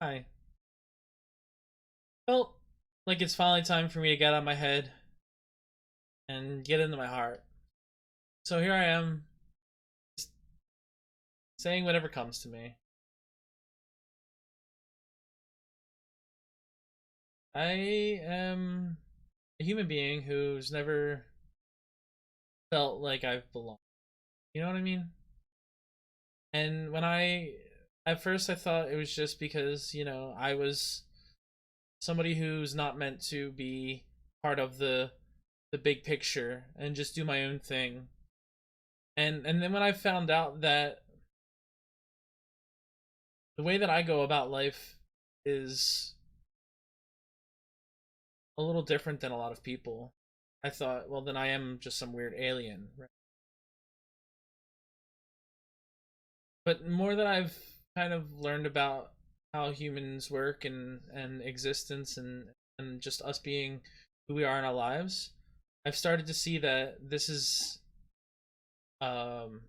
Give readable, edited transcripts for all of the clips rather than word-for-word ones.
Hi. Felt like it's finally time for me to get out of my head and get into my heart. So here I am, just saying whatever comes to me. I am a human being who's never felt like I've belonged. You know what I mean? And at first I thought it was just because, I was somebody who's not meant to be part of the big picture and just do my own thing. And then when I found out that the way that I go about life is a little different than a lot of people. I thought, well, then I am just some weird alien. Right? But more that I've kind of learned about how humans work and existence and just us being who we are in our lives, I've started to see that um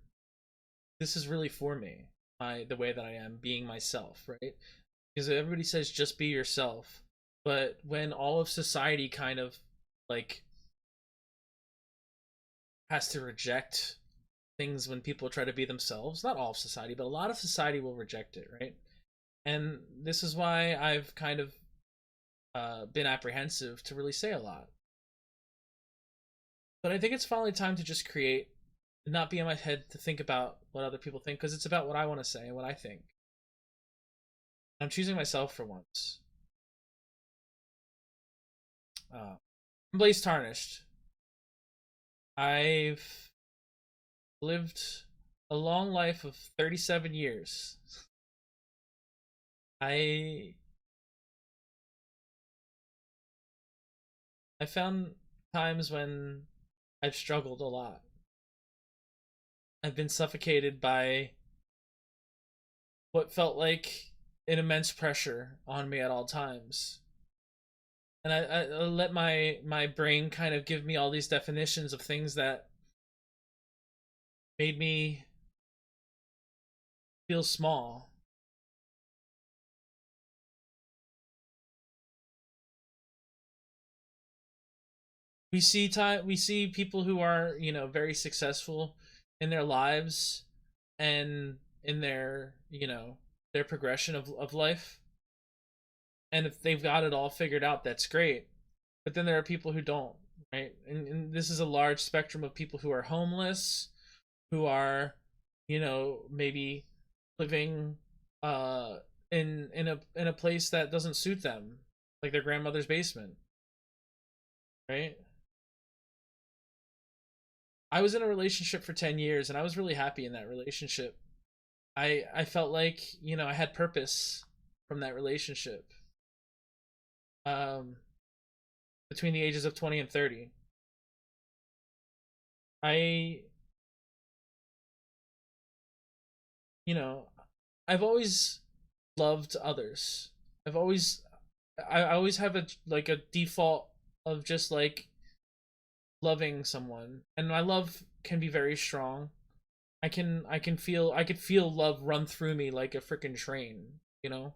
this is really for me. The way that I am being myself, right? Because everybody says just be yourself, but when all of society kind of like has to reject things when people try to be themselves. Not all of society, but a lot of society will reject it, right? And this is why I've kind of been apprehensive to really say a lot. But I think it's finally time to just create, and not be in my head to think about what other people think, because it's about what I want to say and what I think. I'm choosing myself for once. I'm Blaze Tarnished. I've lived a long life of 37 years. I I found times when I've struggled a lot. I've been suffocated by what felt like an immense pressure on me at all times. And I let my brain kind of give me all these definitions of things that made me feel small. We see people who are, very successful in their lives and in their, their progression of life. And if they've got it all figured out, that's great. But then there are people who don't, right? And this is a large spectrum of people who are homeless, who are, maybe living in a place that doesn't suit them, like their grandmother's basement, right? I was in a relationship for 10 years and I was really happy in that relationship. I felt like, I had purpose from that relationship. Um between the ages of 20 and 30. I, you know, I've always loved others. I've always I always have a default of just like loving someone. And my love can be very strong. I could feel love run through me like a freaking train, you know?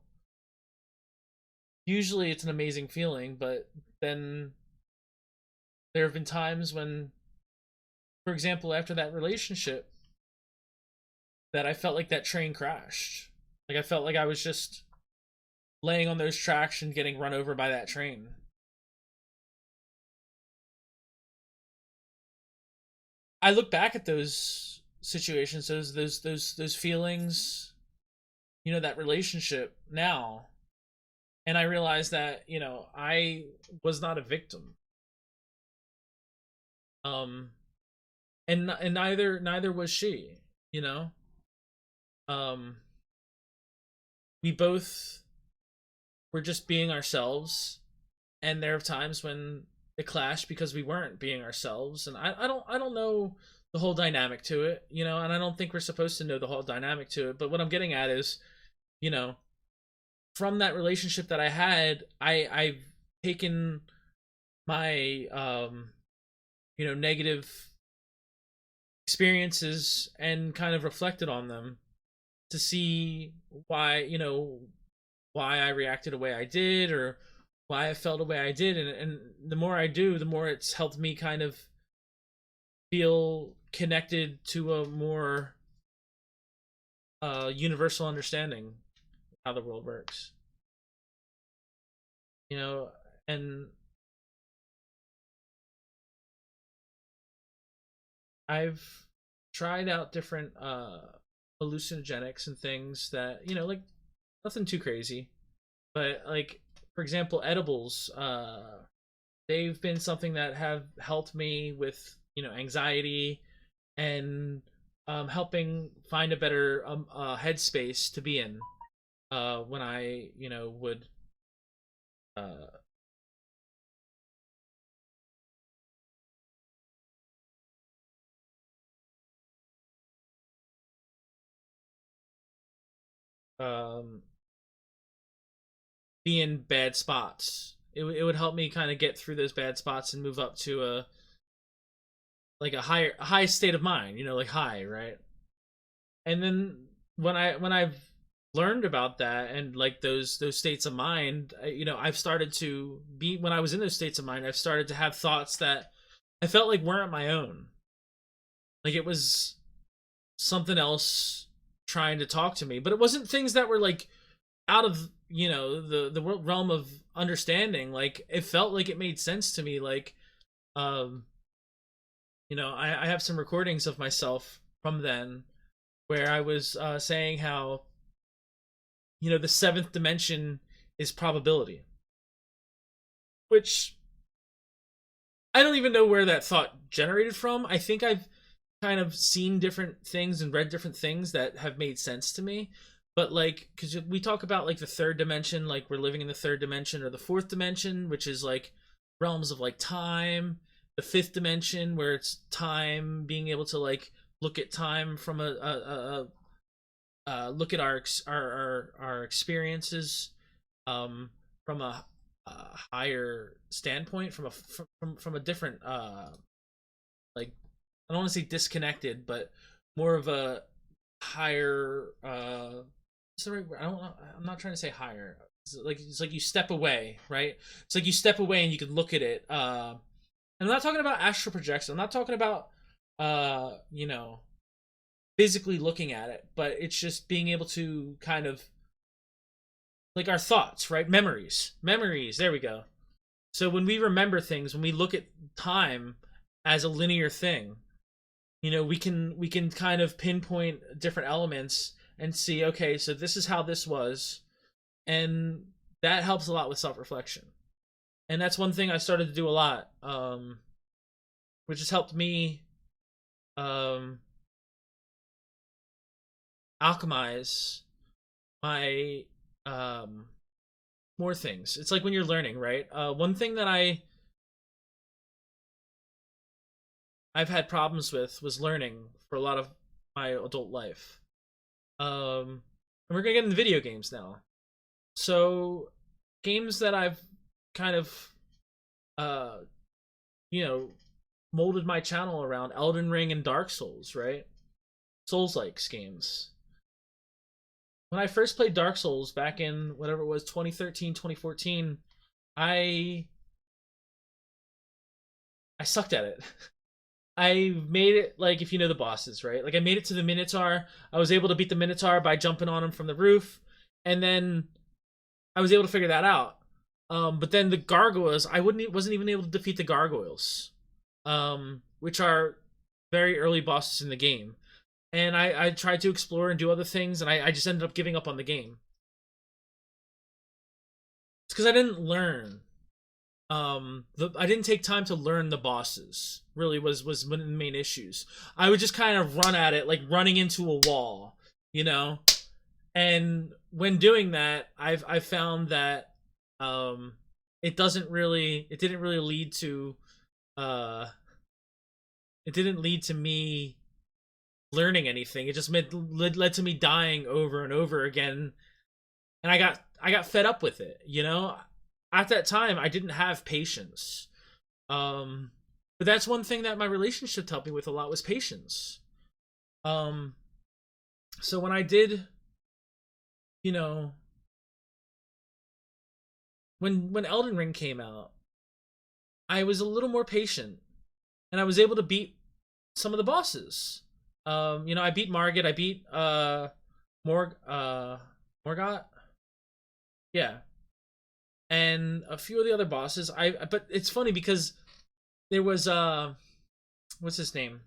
Usually it's an amazing feeling, but then there have been times when, for example, after that relationship, that I felt like that train crashed. Like I felt like I was just laying on those tracks and getting run over by that train. I look back at those situations, those feelings, that relationship now, and I realize that, I was not a victim. Um and neither was she, you know? Um we both were just being ourselves, and there are times when it clashed because we weren't being ourselves, and I don't know the whole dynamic to it, and I don't think we're supposed to know the whole dynamic to it, but what I'm getting at is, you know from that relationship that I had, I've taken my negative experiences and kind of reflected on them to see why, why I reacted the way I did, or why I felt the way I did. And the more I do, the more it's helped me kind of feel connected to a more universal understanding of how the world works. You know, and I've tried out different hallucinogenics and things that, like, nothing too crazy, but like, for example, edibles, they've been something that have helped me with, anxiety, and helping find a better headspace to be in when I, would uh, um, be in bad spots. It would help me kind of get through those bad spots and move up to a like a high state of mind, like high, right? And then when I've learned about that, and like those states of mind, I've started to be, when I was in those states of mind, I've started to have thoughts that I felt like weren't my own. Like it was something else trying to talk to me, but it wasn't things that were like out of, the realm of understanding. Like it felt like it made sense to me. Like, um I have some recordings of myself from then where I was saying how, the seventh dimension is probability, which I don't even know where that thought generated from. I think I've kind of seen different things and read different things that have made sense to me. But like, because we talk about like the third dimension, like we're living in the third dimension, or the fourth dimension, which is like realms of like time. The fifth dimension, where it's time, being able to like look at time from look at our experiences from a higher standpoint, from a different like, I don't want to say disconnected, but more of a higher sorry, I'm not trying to say higher. It's like you step away, right? It's like you step away and you can look at it. And I'm not talking about astral projection. I'm not talking about uh, you know, physically looking at it, but it's just being able to kind of, like, our thoughts, right? Memories. There we go. So when we remember things, when we look at time as a linear thing, we can kind of pinpoint different elements and see, okay, so this is how this was, and that helps a lot with self-reflection. And that's one thing I started to do a lot, which has helped me um alchemize my um more things. It's like when you're learning, right? One thing that I've had problems with was learning for a lot of my adult life. And we're gonna get into video games now. So, games that I've kind of uh you know molded my channel around: Elden Ring and Dark Souls, right? Souls likes games. When I first played Dark Souls back in whatever it was, 2013, 2014, I I sucked at it. I made it, like, if you know the bosses, right? Like I made it to the Minotaur. I was able to beat the Minotaur by jumping on him from the roof, and then I was able to figure that out. But then the gargoyles, wasn't even able to defeat the gargoyles, which are very early bosses in the game. And I tried to explore and do other things, and I just ended up giving up on the game. It's because I didn't learn. I didn't take time to learn the bosses. Really was one of the main issues. I would just kind of run at it like running into a wall, you know. And when doing that, I've found that um, it didn't really lead to uh, it didn't lead to me learning anything. It just led to me dying over and over again, and I got fed up with it. At that time, I didn't have patience. Um, but that's one thing that my relationship helped me with a lot, was patience. Um, so when I did, you know, when Elden Ring came out, I was a little more patient, and I was able to beat some of the bosses. I beat Margit, I beat Morgott, yeah, and a few of the other bosses. But it's funny because there was what's his name?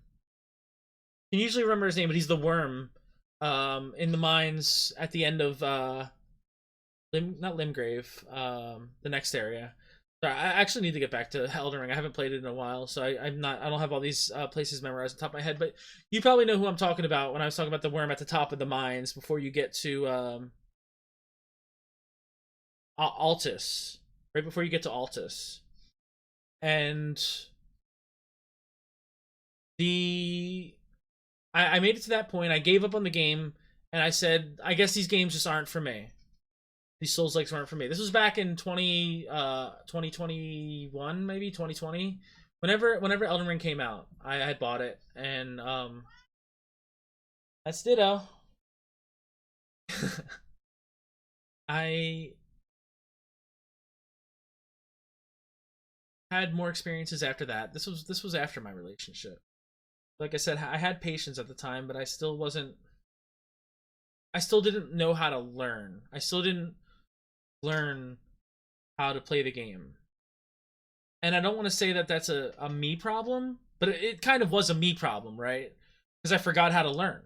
I can usually remember his name, but he's the worm in the mines at the end of not Limgrave, the next area. Sorry, I actually need to get back to Elden Ring. I haven't played it in a while, so I don't have all these places memorized on top of my head. But you probably know who I'm talking about when I was talking about the worm at the top of the mines before you get to Altus, right before you get to Altus, and I made it to that point. I gave up on the game, and I said, I guess these games just aren't for me. These Souls likes weren't for me. This was back in 2021, maybe 2020. Whenever Elden Ring came out, I had bought it, and that's Ditto. I had more experiences after that. This was after my relationship. Like I said, I had patience at the time, but I still wasn't. I still didn't know how to learn. I still didn't learn how to play the game. And I don't want to say that that's a me problem, but it kind of was a me problem, right? Because I forgot how to learn.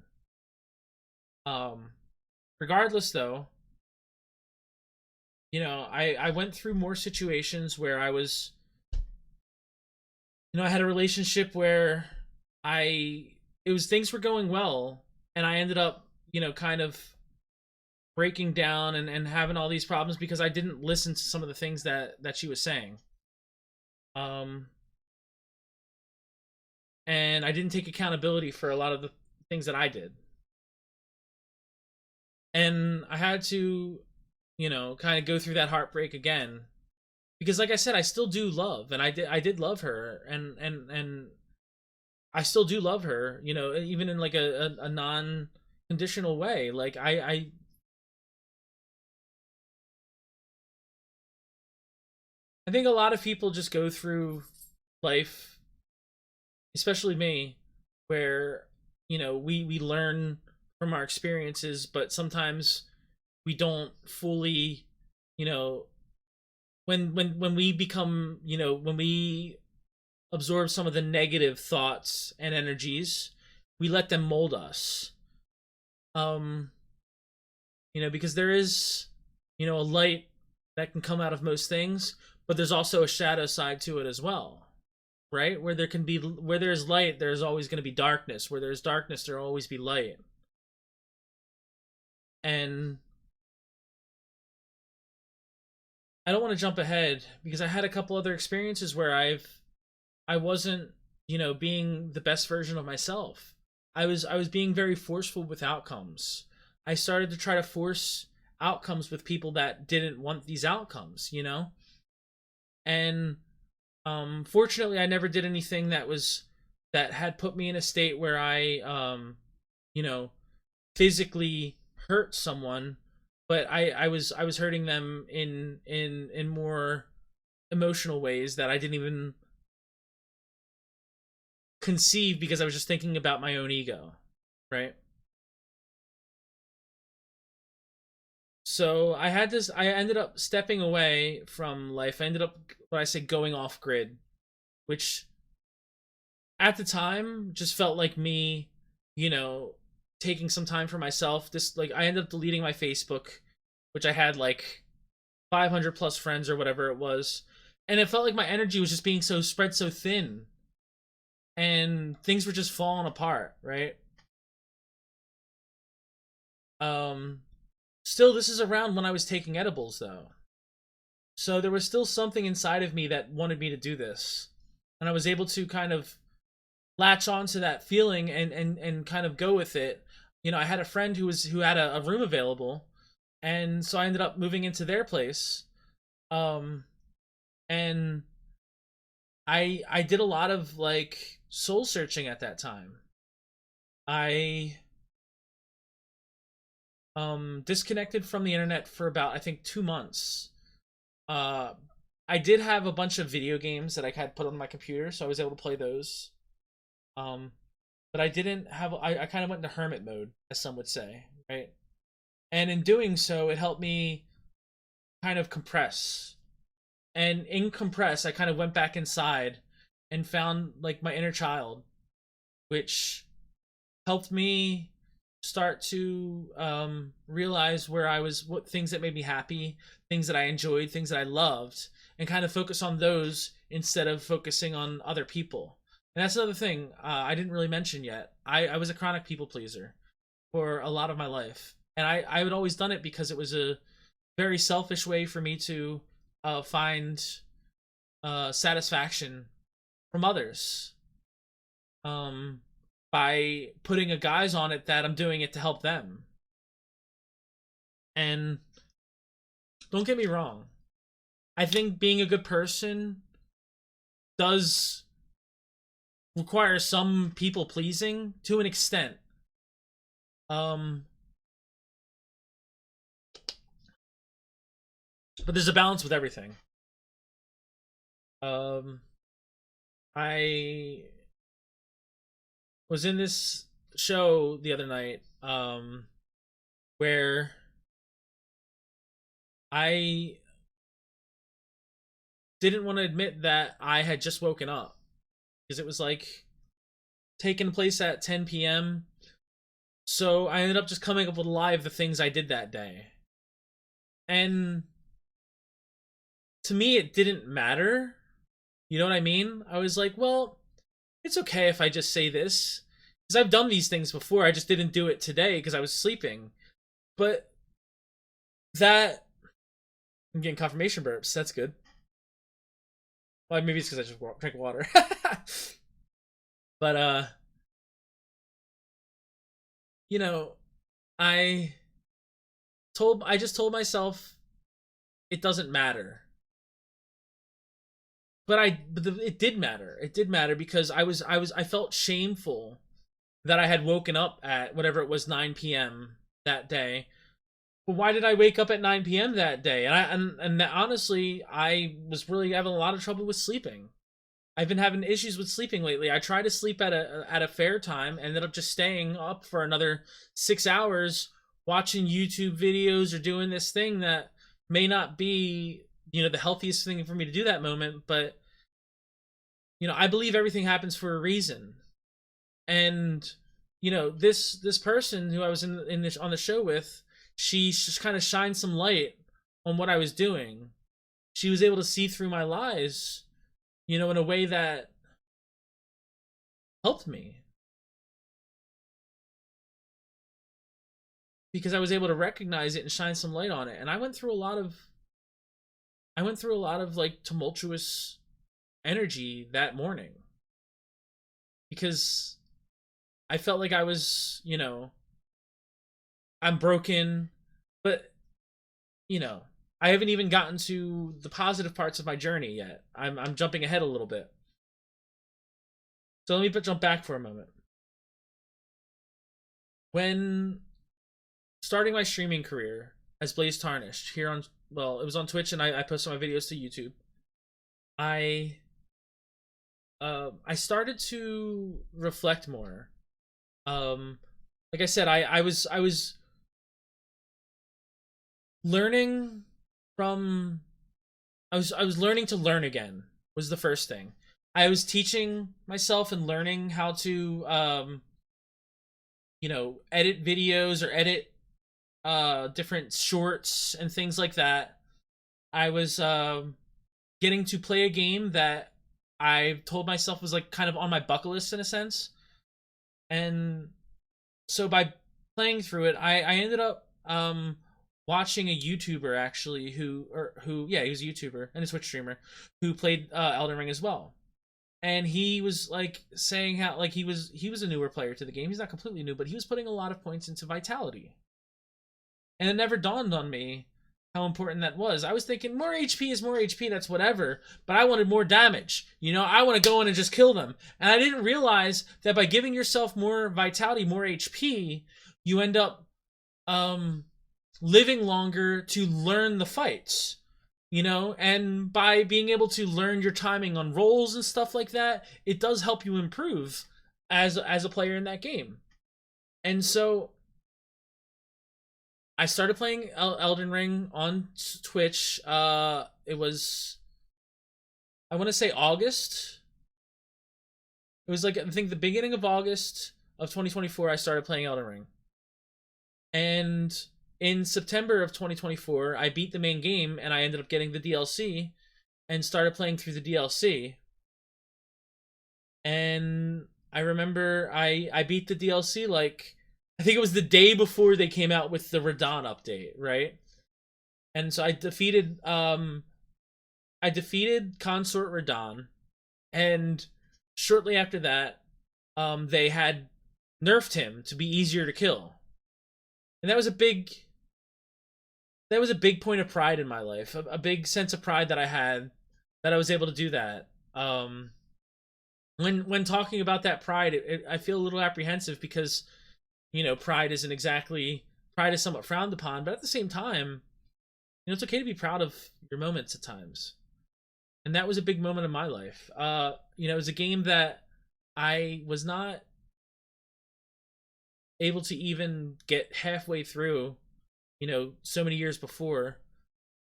Um, Regardless, though, I went through more situations where I was, I had a relationship where things were going well, and I ended up, kind of breaking down and having all these problems because I didn't listen to some of the things that she was saying. Um, and I didn't take accountability for a lot of the things that I did. And I had to, kind of go through that heartbreak again because like I said, I still do love, and I did love her, and I still do love her, even in like a non conditional way. Like I think a lot of people just go through life, especially me, where we learn from our experiences, but sometimes we don't fully, you know, when we become, when we absorb some of the negative thoughts and energies, we let them mold us. Um, because there is, a light that can come out of most things, but there's also a shadow side to it as well, right? Where there's light, there's always going to be darkness. Where there's darkness, there'll always be light. And I don't want to jump ahead because I had a couple other experiences where I wasn't, being the best version of myself. I was being very forceful with outcomes. I started to try to force outcomes with people that didn't want these outcomes. And fortunately I never did anything that had put me in a state where I you know, physically hurt someone, but I was hurting them in more emotional ways that I didn't even conceive because I was just thinking about my own ego, right? So I ended up stepping away from life. I ended up, what I say, going off grid, which at the time just felt like me, you know, taking some time for myself. This, like, I ended up deleting my Facebook, which I had like 500 plus friends or whatever it was. And it felt like my energy was just being so spread so thin, and things were just falling apart, right? Um, Still, this is around when I was taking edibles, though. So there was still something inside of me that wanted me to do this. And I was able to kind of latch onto that feeling and kind of go with it. I had a friend who had a room available, and so I ended up moving into their place. Um, and I did a lot of like soul searching at that time. I disconnected from the internet for about, I think, 2 months, Uh, I did have a bunch of video games that I had put on my computer, so I was able to play those. Um, but I didn't have. I kind of went into hermit mode, as some would say, right? And in doing so, it helped me kind of compress. And in compress, I kind of went back inside and found like my inner child, which helped me start to realize where I was, what things that made me happy, things that I enjoyed, things that I loved, and kind of focus on those instead of focusing on other people. And that's another thing I didn't really mention yet. I was a chronic people pleaser for a lot of my life. And I had always done it because it was a very selfish way for me to find satisfaction from others. Um, by putting a guise on it that I'm doing it to help them. And don't get me wrong, I think being a good person does require some people pleasing to an extent. Um, but there's a balance with everything. Um, I was in this show the other night, where I didn't want to admit that I had just woken up because it was like taking place at 10 p.m. So I ended up just coming up with live the things I did that day. And to me, it didn't matter. You know what I mean? I was like, well, it's okay if I just say this. Because I've done these things before. I just didn't do it today because I was sleeping. But that. I'm getting confirmation burps. That's good. Well, maybe it's because I just drank water. But, you know, I I just told myself it doesn't matter. It did matter. It did matter because I felt shameful that I had woken up at whatever it was 9 p.m. that day. But why did I wake up at 9 p.m. that day? And honestly, I was really having a lot of trouble with sleeping. I've been having issues with sleeping lately. I tried to sleep at a fair time, ended up just staying up for another 6 hours watching YouTube videos or doing this thing that may not be, the healthiest thing for me to do that moment, but I believe everything happens for a reason. And this person who I was in this on the show with, she just kind of shined some light on what I was doing. She was able to see through my lies, in a way that helped me. Because I was able to recognize it and shine some light on it. And I went through a lot of like tumultuous energy that morning. Because I felt like I was, I'm broken, but I haven't even gotten to the positive parts of my journey yet. I'm jumping ahead a little bit. So let me jump back for a moment. When starting my streaming career as Blaze Tarnished here on, well, it was on Twitch and I posted my videos to YouTube. I started to reflect more. Like I said, I was learning from I was learning to learn again was the first thing. I was teaching myself and learning how to edit videos or edit different shorts and things like that. I was getting to play a game that I told myself was like kind of on my bucket list in a sense. And so by playing through it, I ended up watching a YouTuber actually he was a YouTuber and a Twitch streamer who played Elden Ring as well. And he was like saying how like he was a newer player to the game. He's not completely new, but he was putting a lot of points into vitality. And it never dawned on me how important that was. I was thinking more HP is more HP, that's whatever, but I wanted more damage. I want to go in and just kill them. And I didn't realize that by giving yourself more vitality, more HP, you end up living longer to learn the fights. and by being able to learn your timing on rolls and stuff like that, it does help you improve as a player in that game. And so I started playing Elden Ring on Twitch. It was, I want to say, August. It was like, I think, the beginning of August of 2024. I started playing Elden Ring, and in September of 2024, I beat the main game, and I ended up getting the DLC and started playing through the DLC. And I remember I beat the DLC, like, I think it was the day before they came out with the Radahn update, right? And so I defeated Consort Radahn, and shortly after that, they had nerfed him to be easier to kill. And that was a big point of pride in my life, a big sense of pride that I had, that I was able to do that. When talking about that pride, I feel a little apprehensive because, pride is somewhat frowned upon, but at the same time, it's okay to be proud of your moments at times. And that was a big moment in my life. It was a game that I was not able to even get halfway through, so many years before,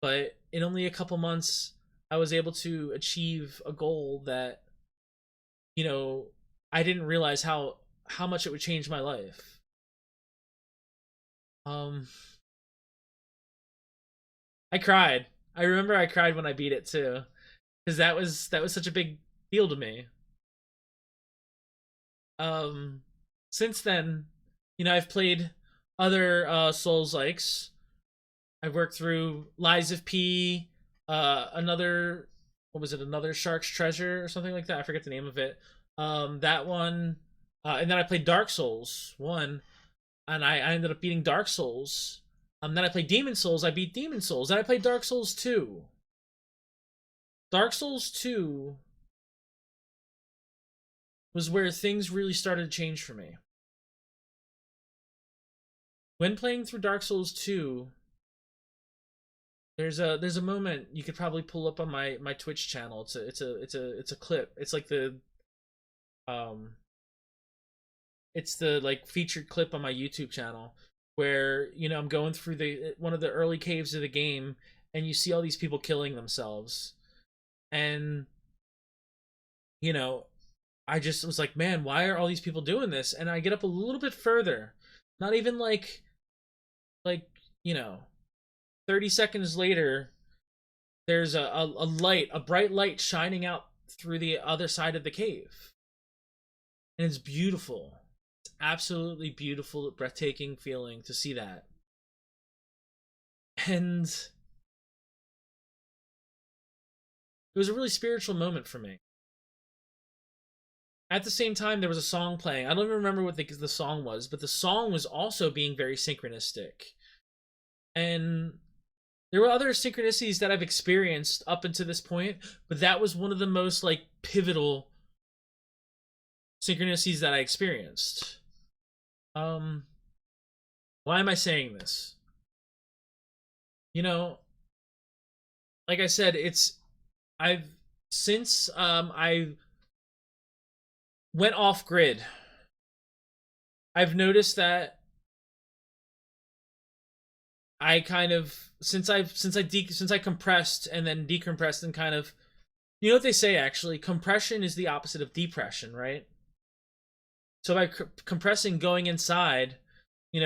but in only a couple months, I was able to achieve a goal that, I didn't realize how much it would change my life. I cried. I remember I cried when I beat it too, because that was such a big deal to me. Um, since then, I've played other Souls likes. I've worked through Lies of P, another, what was it, another Shark's Treasure or something like that. I forget the name of it. That one, and then I played Dark Souls 1, and I ended up beating Dark Souls. Then I played Demon Souls. I beat Demon Souls. Then I played Dark Souls 2. Dark Souls 2 was where things really started to change for me. When playing through Dark Souls 2, there's a moment you could probably pull up on my Twitch channel. It's a clip. It's like um the like featured clip on my YouTube channel where, I'm going through the one of the early caves of the game, and you see all these people killing themselves. And I just was like, man, why are all these people doing this? And I get up a little bit further. Not even like, 30 seconds later, there's a bright light shining out through the other side of the cave. And it's beautiful. It's absolutely beautiful, breathtaking feeling to see that. And it was a really spiritual moment for me. At the same time, there was a song playing. I don't even remember what the song was, but the song was also being very synchronistic. And there were other synchronicities that I've experienced up until this point, but that was one of the most, like, pivotal synchronicities that I experienced. Why am I saying this? Like I said, I've since I went off grid, I've noticed that I kind of, since I compressed and then decompressed and kind of, what they say, actually, compression is the opposite of depression, right? So by compressing, going inside,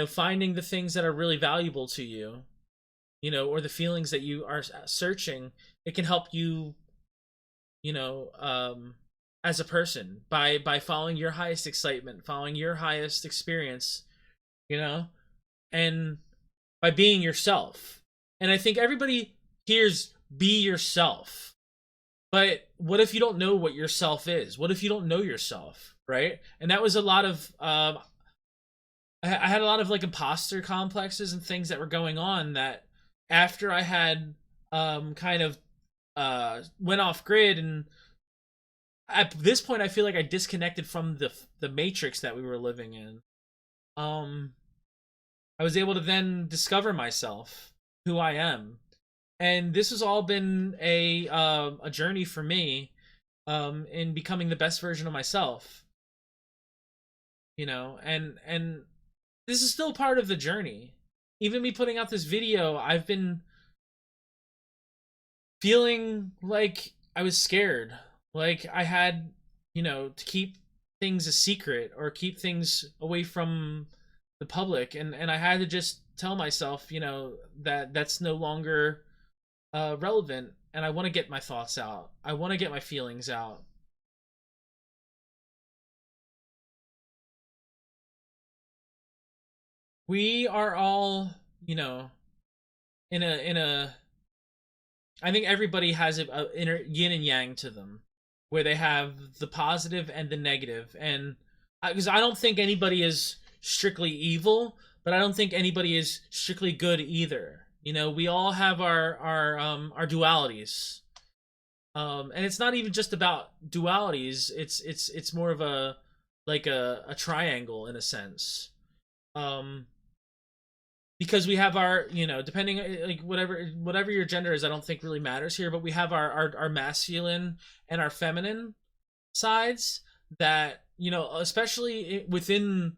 finding the things that are really valuable to you, or the feelings that you are searching, it can help you, as a person, by following your highest excitement, following your highest experience, and by being yourself. And I think everybody hears be yourself. But what if you don't know what yourself is? What if you don't know yourself, right? And that was a lot of I had a lot of, like, imposter complexes and things that were going on, that after I had kind of went off grid, and at this point I feel like I disconnected from the matrix that we were living in. I was able to then discover myself, who I am, And this has all been a journey for me, in becoming the best version of myself, you know. And this is still part of the journey. Even me putting out this video, I've been feeling like I was scared, like I had, to keep things a secret or keep things away from the public, and I had to just tell myself, that that's no longer relevant, and I want to get my thoughts out. I want to get my feelings out. We are all, in a I think everybody has a inner yin and yang to them, where they have the positive and the negative, and because I don't think anybody is strictly evil, but I don't think anybody is strictly good either. We all have our dualities, and it's not even just about dualities. It's more of a like a triangle in a sense. Um, because we have our, depending, like, whatever your gender is, I don't think really matters here, but we have our masculine and our feminine sides that, especially within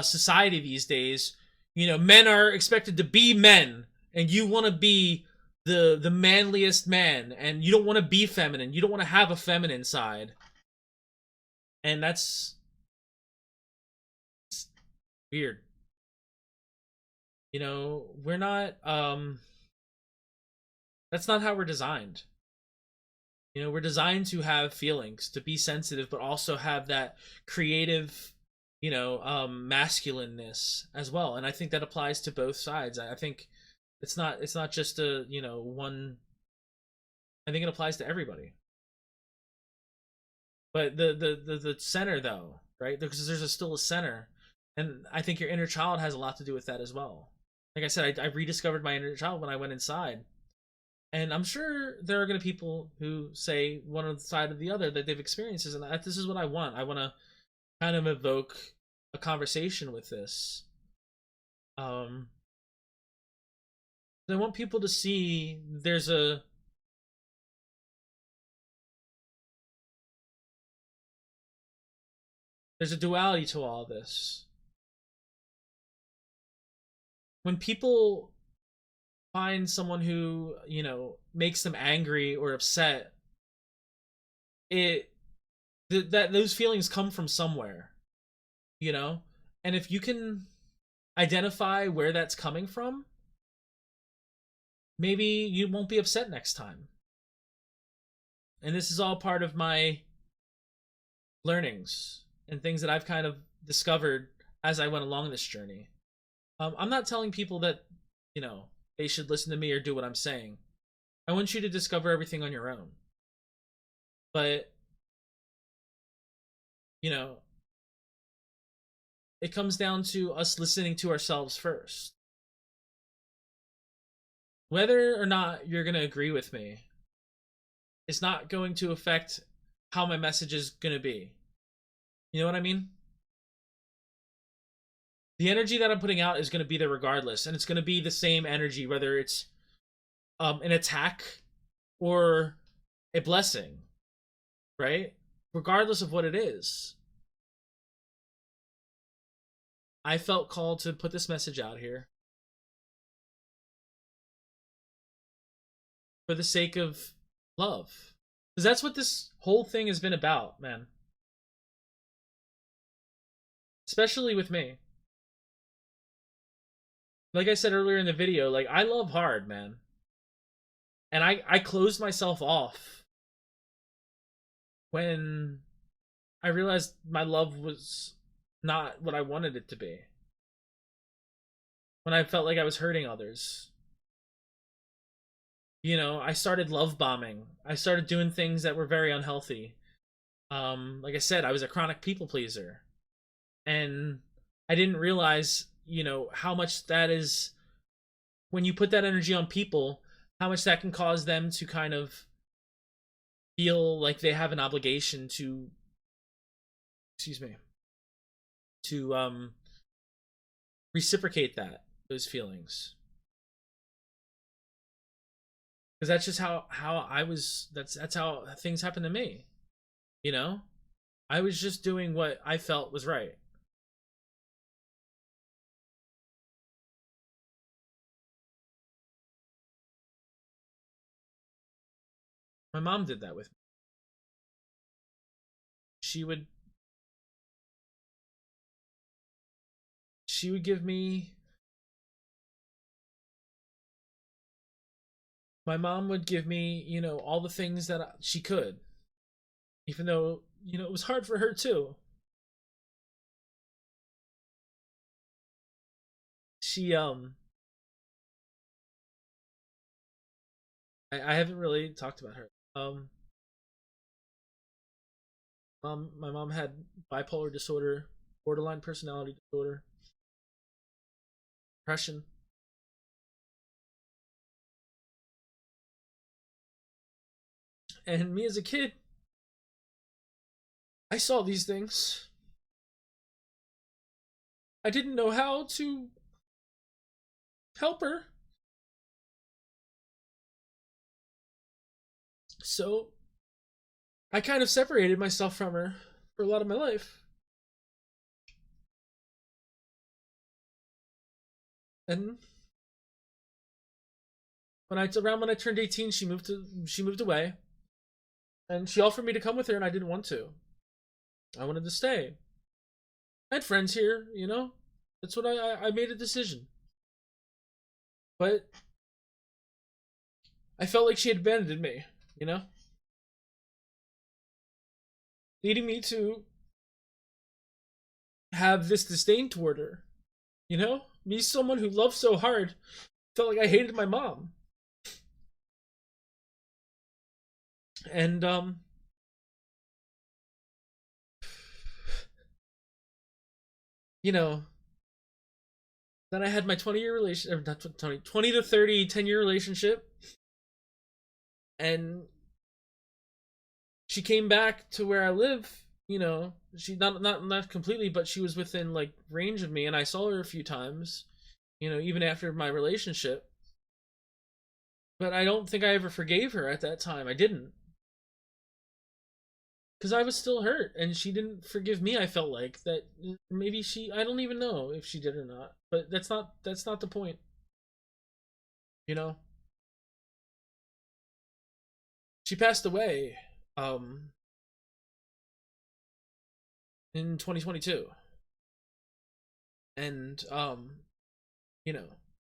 society these days, men are expected to be men, and you want to be the manliest man, and you don't want to be feminine, you don't want to have a feminine side, and that's weird. We're not, that's not how we're designed. We're designed to have feelings, to be sensitive, but also have that creative, masculineness as well. And I think that applies to both sides. I think it's not just a, one. I think it applies to everybody. But the center, though, right? Because still a center, and I think your inner child has a lot to do with that as well. Like I said, I rediscovered my inner child when I went inside. And I'm sure there are going to be people who say one on the side of the other that they've experienced this, and this is what I want. I want to kind of evoke a conversation with this. Um, I want people to see there's a duality to all this. When people find someone who, makes them angry or upset, it that those feelings come from somewhere, you know? And if you can identify where that's coming from, maybe you won't be upset next time. And this is all part of my learnings and things that I've kind of discovered as I went along this journey. I'm not telling people that, they should listen to me or do what I'm saying. I want you to discover everything on your own. But, you know, it comes down to us listening to ourselves first. Whether or not you're going to agree with me is not going to affect how my message is going to be. You know what I mean? The energy that I'm putting out is going to be there regardless, and it's going to be the same energy whether it's an attack or a blessing, right? Regardless of what it is. I felt called to put this message out here for the sake of love. Because that's what this whole thing has been about, man. Especially with me. Like I said earlier in the video, like, I love hard, man. And I closed myself off when I realized my love was not what I wanted it to be. When I felt like I was hurting others. I started love bombing. I started doing things that were very unhealthy. Like I said, I was a chronic people pleaser. And I didn't realize, how much that is, when you put that energy on people, how much that can cause them to kind of feel like they have an obligation to, excuse me, to reciprocate those feelings. because that's just how I was. That's how things happen to me. You know, I was just doing what I felt was right. My mom did that with me. She would she would give me my mom would give me, all the things that she could, even though, it was hard for her too. She I haven't really talked about her. My mom had bipolar disorder, borderline personality disorder, depression. And me as a kid, I saw these things. I didn't know how to help her. So I kind of separated myself from her for a lot of my life. And when I turned 18, she moved away. And she offered me to come with her and I didn't want to. I wanted to stay. I had friends here, That's what I made a decision. But I felt like she had abandoned me, leading me to have this disdain toward her. Me, someone who loved so hard, felt like I hated my mom. And then I had my 20-year relationship, or not 20 to 30, 10-year relationship. And she came back to where I live, she not completely, but she was within like range of me, and I saw her a few times, even after my relationship. But I don't think I ever forgave her at that time. I didn't. Because I was still hurt, and she didn't forgive me. I felt like that maybe I don't even know if she did or not, but that's not the point, you know she passed away in 2022. And you know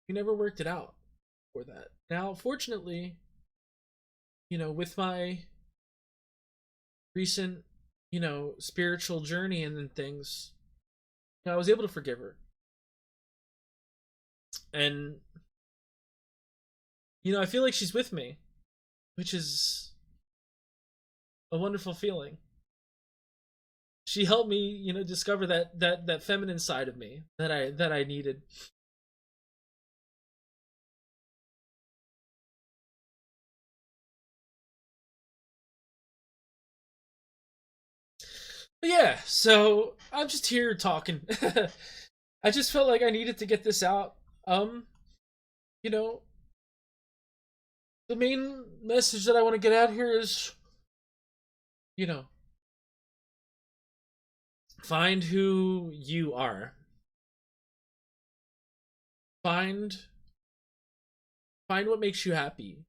we never worked it out for that. Now fortunately, with my recent, spiritual journey and things, I was able to forgive her. And, I feel like she's with me, which is a wonderful feeling. She helped me, discover that feminine side of me that I needed. But yeah, so I'm just here talking. I just felt like I needed to get this out. You know, the main message that I want to get out here is, you know, find who you are. Find find what makes you happy.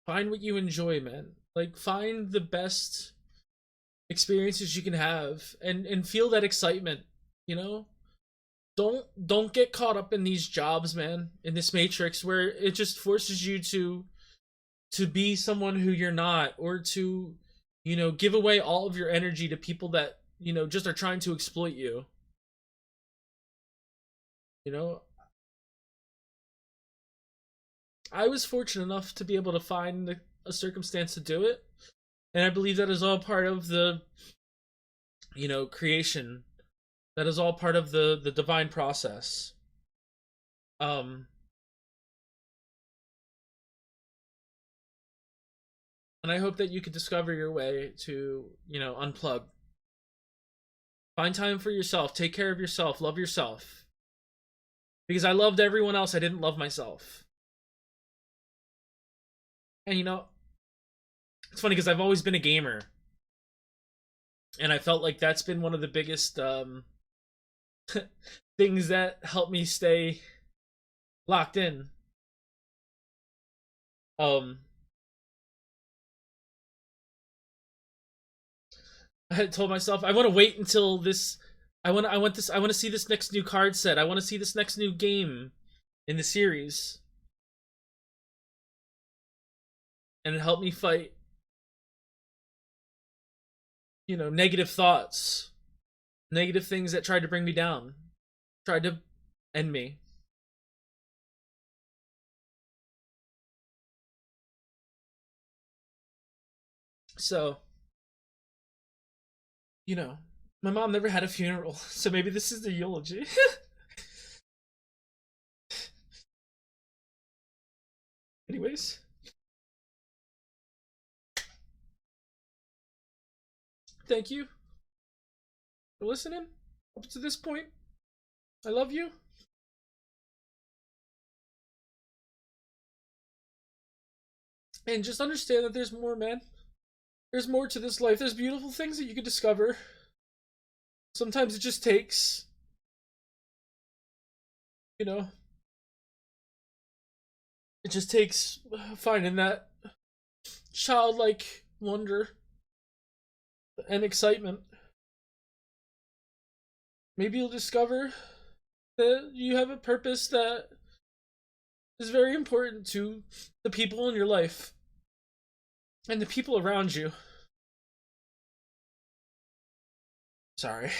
Find what you enjoy, man. Like find the best experiences you can have and feel that excitement, you know? Don't get caught up in these jobs, man, in this matrix where it just forces you to be someone who you're not, or to, give away all of your energy to people that, just are trying to exploit you. You know, I was fortunate enough to be able to find a circumstance to do it, and I believe that is all part of the, creation. That is all part of the divine process. Um, and I hope that you could discover your way to, unplug. Find time for yourself. Take care of yourself. Love yourself. Because I loved everyone else, I didn't love myself. And it's funny because I've always been a gamer, and I felt like that's been one of the biggest things that helped me stay locked in. Um, I had told myself I want to wait until this. I want to see this next new card set. I want to see this next new game in the series, and it helped me fight, negative thoughts, negative things that tried to bring me down, tried to end me. So, you know, my mom never had a funeral, so maybe this is the eulogy. Anyways, thank you for listening up to this point. I love you. And just understand that there's more, man. There's more to this life. There's beautiful things that you can discover. Sometimes it just takes, you know, it just takes finding that childlike wonder and excitement. Maybe you'll discover that you have a purpose that is very important to the people in your life and the people around you. Sorry.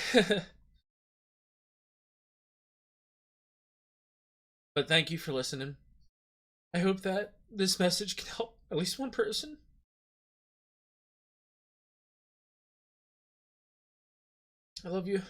But thank you for listening. I hope that this message can help at least one person. I love you.